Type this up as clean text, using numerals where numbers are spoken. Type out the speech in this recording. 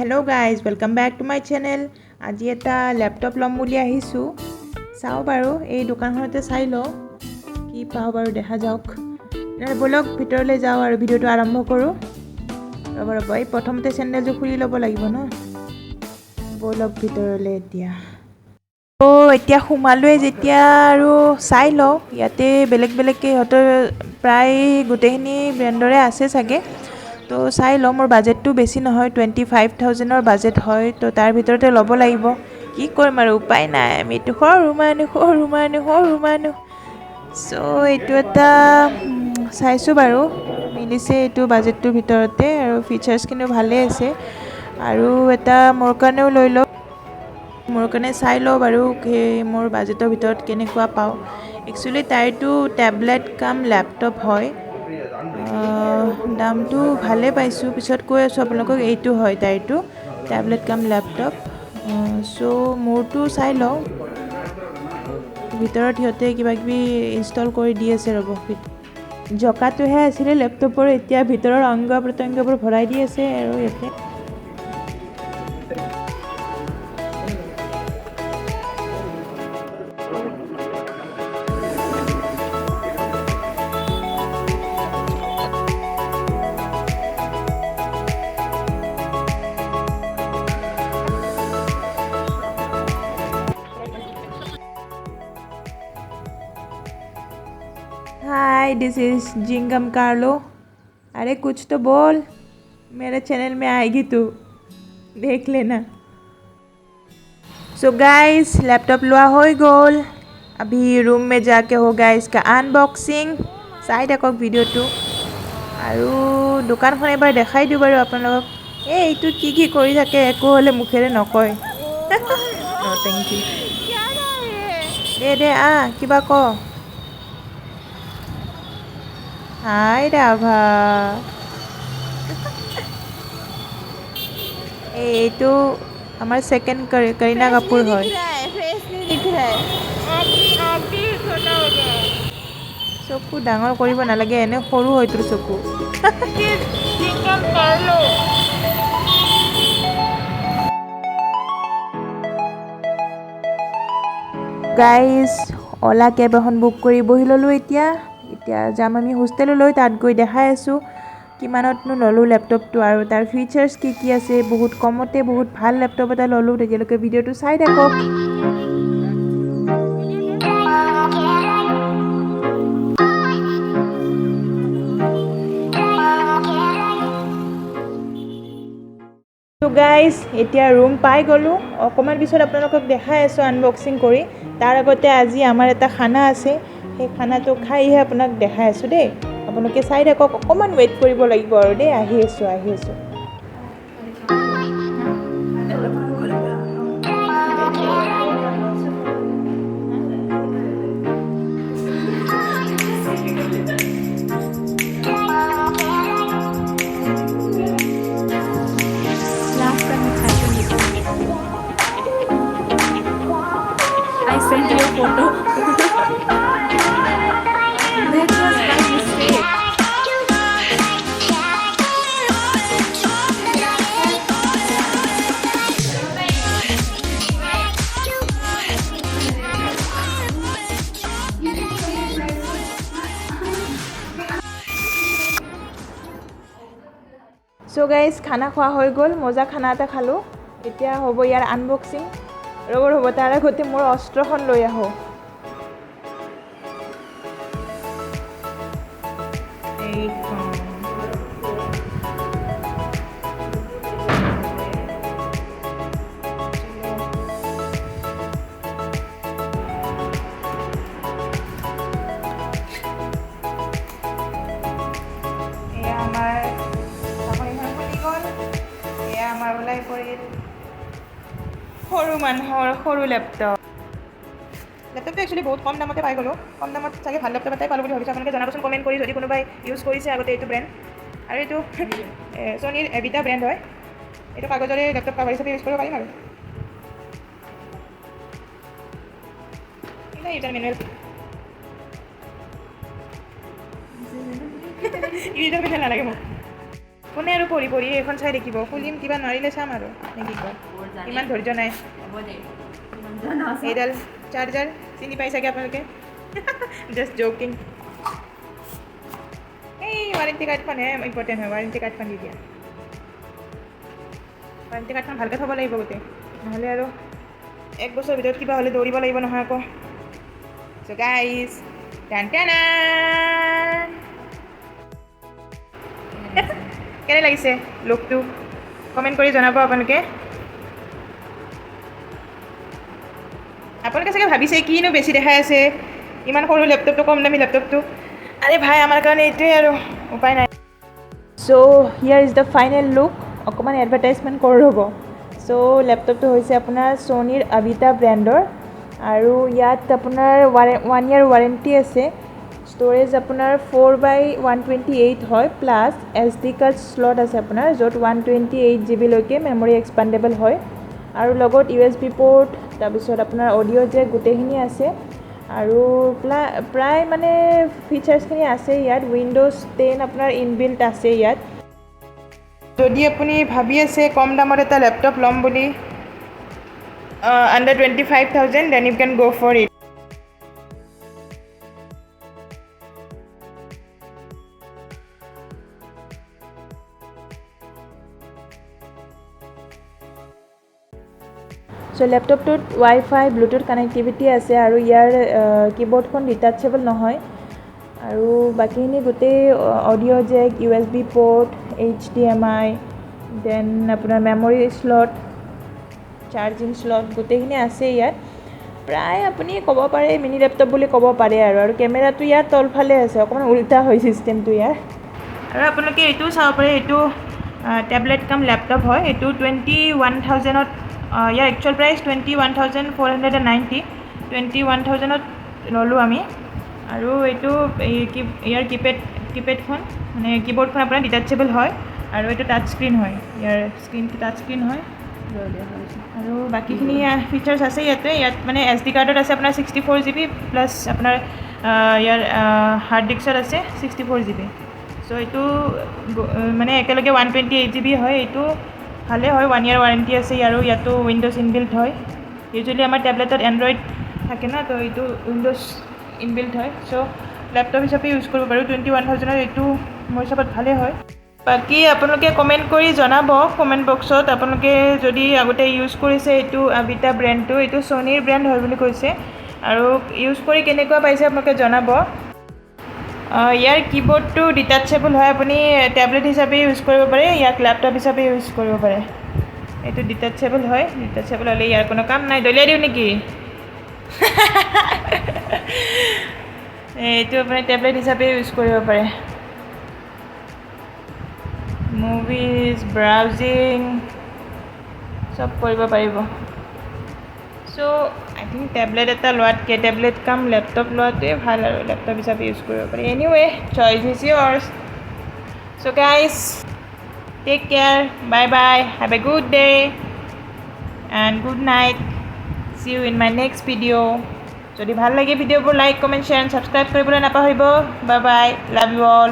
Hello guys, welcome back to my channel. আজি এটা laptop লম বুলি আহিছো চাও বাৰু এই দোকানখনতে চাই ল কি পাও বাৰু দেখা যাওক বলক ভিতৰলৈ যাও আৰু ভিডিওটো আৰম্ভ কৰো ৰব এই প্ৰথমতে চেন্ডেলটো খুলি ল'ব লাগিব ন বলক ভিতৰলৈ এতিয়া তো এতিয়া সোমালোৱে যেতিয়া আৰু চাই ল ইয়াতে বেলেগ হতৰ প্ৰায় গোটেইখিনি ব্ৰেণ্ডৰে আছে চাগে তো চাই ল মোৰ বাজেটটো বেছি নহয় 25000 ৰ বাজেট হয় তো তাৰ ভিতৰতে ল'ব লাগিব কি কৰিম আৰু উপায় নাই আমি তো সৰু মানুহ সো এইটো এটা চাইছো বাৰু মিলিছে এইটো বাজেটটোৰ ভিতৰতে আৰু ফিচাৰ্ছ কিন্তু ভালে আছে আৰু এটা মোৰ কাৰণেও লৈ ল মোৰ কাৰণে চাই ল বাৰু মোৰ বাজেটৰ ভিতৰত কেনেকুৱা পাও একচুয়ালি তাইটো টেবলেট কাম ল্যাপটপ হয় দামটো ভালে পাইছো পিছত কৈ আছো আপোনালোকক এইটো হয় তাইটো টেবলেট কাম ল্যাপটপ সো মোৰটো চাই ল ভিতৰত হিয়তে কিবা কিবি ইনষ্টল কৰি দি আছে ৰব জকাটোহে আছিল ল্যাপটপৰ এতিয়া ভিতৰৰ অংগ প্ৰত্যংগবোৰ ভৰাই দি আছে আৰু ইয়াতে हाय दिस इज जिंगम कार्लो अरे कुछ तो बोल मेरे चैनल में आएगी तू देख लेना सो गाइस लैपटॉप लुआ हो गल अभी रूम में जाके होगा इसका अनबॉक्सिंग साइड आकक वीडियो तो আৰু দোকানখন এবাৰ দেখাই দিও বাৰু আপোনালোকক এইটো কি কৰি থাকে একো হলে মুখেৰে নকয় নো থ্যাংক ইউ দে কিবা ক हाय राभा ये तो हमारे सेकंड करीना कपूर है फेस नहीं दिख रहा है आप भी छोटा हो गया चकु डांगर करिब नालागे एने सरू হয় তোৰ চকু सिंगल कर लो गाइस ओला कैब এখন বুক কৰি বহি ললো এতিয়া যাম আমি হোষ্টেললৈ তাত গৈ দেখাই আছো কিমানতনো ললো ল্যাপটপটো আৰু তাৰ ফিচাৰ্ছ কি আছে বহুত কমতে বহুত ভাল ল্যাপটপ এটা ললো তেতিয়ালৈকে ভিডিওটো চাই থাকক তো গাইস এতিয়া ৰুম পাই গলো অকমান পিছত আপোনালোকক দেখাই আছো আনবক্সিং কৰি তাৰ আগতে আজি আমাৰ এটা খানা আছে সেই খানাটো খাইহে আপোনাক দেখাই আছো দেই আপোনালোকে চাই থাকক অকমান ওয়েট কৰিব লাগিব আৰু দেই আহি আছো I sent you a photo. That was my mistake. So guys খানা খোৱা হৈ গল মজা খানা এটা খালো এতিয়া হ'ব ইয়াৰ আনবক্সিং ৰব তাৰ আগতে মোৰ অস্ত্ৰখন লৈ আহো সৰু মানুহৰ সৰু ল্যাপটপ একচুয়ালি বহুত কম দামতে পাই গলো কম দামত চাগে ভাল ল্যাপটপ এটাই পালো বুলি ভাবিছো আপোনালোকে জনাবচোন কমেন্ট কৰি যদি কোনোবাই ইউজ কৰিছে আগতে এইটো ব্ৰ্যান্ড আৰু এইটো Sony Avita ব্ৰ্যান্ড হয় এইটো কাগজৰে ল্যাপটপ কভাৰ হিচাপে ইউজ কৰিব পাৰিম আৰু এটা ইউজাৰ মেনুৱেল ইউজাৰ মেনুৱেল নালাগে মোক কোনে আৰু পঢ়ি পঢ়ি এইখন চাই দেখিব খুলিম কিবা নোৱাৰিলে চাম আৰু নে কি কয় ইমান ধৈৰ্য নাই এইডাল চাৰ্জাৰ চিনি পাই চাগে আপোনালোকে জাষ্ট জকিং এই ৱাৰেণ্টি কাৰ্ডখনহে ইম্পৰ্টেণ্ট হয় ৱাৰেণ্টি কাৰ্ডখন দি দিয়া ৱাৰেণ্টি কাৰ্ডখন ভালকৈ থ'ব লাগিব গোটেই নহ'লে আৰু 1 বছৰৰ ভিতৰত কিবা হ'লে দৌৰিব লাগিব নহয় আকৌ চ' গাইজ টান টান কেনে লাগিছে লুকটো কমেণ্ট কৰি জনাব আপোনালোকে চাগে ভাবিছে কিনো বেছি দেখাই আছে ইমান সৰু লেপটপটো কম দামী লেপটপটো আৰে ভাই আমাৰ কাৰণে এইটোৱে আৰু উপায় নাই চ' হিয়াৰ ইজ দ্য ফাইনেল লুক অকণমান এডভাৰটাইজমেণ্ট কৰোঁ ৰ'ব চ' লেপটপটো হৈছে আপোনাৰ ছনীৰ আভিটা ব্ৰেণ্ডৰ আৰু ইয়াত আপোনাৰ 1 year ৱাৰেণ্টি আছে ষ্ট'ৰেজ আপোনাৰ 4/128 হয় প্লাছ SD কাৰ্ড স্লট আছে আপোনাৰ য'ত 128 GB লৈকে মেমৰি এক্সপাণ্ডেবল হয় আৰু লগত USB পৰ্ট তাৰপিছত আপোনাৰ অডিঅ' জেক গোটেইখিনি আছে আৰু প্ৰায় মানে ফিচাৰ্ছখিনি আছে ইয়াত উইণ্ড'জ 10 আপোনাৰ ইনবিল্ট আছে ইয়াত যদি আপুনি ভাবি আছে কম দামত এটা লেপটপ ল'ম বুলি under 25,000 then you can go for it চ' লেপটপটোত ৱাইফাই ব্লুটুথ কানেক্টিভিটি আছে আৰু ইয়াৰ কীবৰ্ডখন ডিটাচেবল নহয় আৰু বাকীখিনি গোটেই audio' jack USB port HDMI then আপোনাৰ মেমৰি স্লট চাৰ্জিং স্লট গোটেইখিনি আছে ইয়াত প্ৰায় আপুনি ক'ব পাৰে মিনি লেপটপ বুলি ক'ব পাৰে আৰু কেমেৰাটো ইয়াৰ তলফালে আছে অকণমান উল্টা হয় চিষ্টেমটো ইয়াৰ আৰু আপোনালোকে এইটোও চাব পাৰে এইটো টেবলেট কাম লেপটপ হয় এইটো 21,000ত ইয়াৰ একচুৱেল প্ৰাইচ 21,490 21,000ত ল'লোঁ আমি আৰু এইটো ইয়াৰ কিপেডখন মানে কীবৰ্ডখন আপোনাৰ ডিটাচেবল হয় আৰু এইটো টাচ স্ক্ৰীণ হয় ইয়াৰ স্ক্ৰীণটো টাচ স্ক্ৰীণ হয় আৰু বাকীখিনি ফিচাৰ্ছ আছে ইয়াত মানে SD কাৰ্ডত আছে আপোনাৰ 64 GB প্লাছ আপোনাৰ ইয়াৰ হাৰ্ড ডিস্কত আছে 64 GB চ' এইটো মানে একেলগে 128 GB হয় এইটো ভালে হয় 1 year ৱাৰেণ্টি আছে আৰু ইয়াতো উইণ্ড'জ ইনবিল্ট হয় ইউজুৱেলি আমাৰ টেবলেটত এণ্ড্ৰইড থাকে ন তো এইটো উইণ্ড'জ ইনবিল্ট হয় চ' লেপটপ হিচাপে ইউজ কৰিব পাৰোঁ 21,000ত এইটো মোৰ হিচাপত ভালে হয় বাকী আপোনালোকে কমেণ্ট কৰি জনাব কমেণ্ট বক্সত আপোনালোকে যদি আগতে ইউজ কৰিছে এইটো আভিটা ব্ৰেণ্ডটো এইটো ছনীৰ ব্ৰেণ্ড হয় বুলি কৈছে আৰু ইউজ কৰি কেনেকুৱা পাইছে আপোনালোকে জনাব ইয়াৰ কীবৰ্ডটো ডিটাচেবল হয় আপুনি টেবলেট হিচাপে ইউজ কৰিব পাৰে ইয়াক লেপটপ হিচাপে ইউজ কৰিব পাৰে এইটো ডিটাচেবল হয় ডিটাচেবল হ'লে ইয়াৰ কোনো কাম নাই দলিয়াই দিওঁ নেকি এইটো আপুনি টেবলেট হিচাপে ইউজ কৰিব পাৰে মুভিজ ব্ৰাউজিং চব কৰিব পাৰিব চ' আই থিংক টেবলেট এটা লোৱাতকৈ টেবলেট কাম লেপটপ লোৱাটোৱে ভাল আৰু লেপটপ হিচাপে ইউজ কৰিব পাৰি anyway choice is yours so' guys take care bye bye have a good day and good night see you in my next video' যদি ভাল লাগে ভিডিঅ'বোৰ like comment share and subscribe কৰিবলৈ নাপাহৰিব bye bye love you all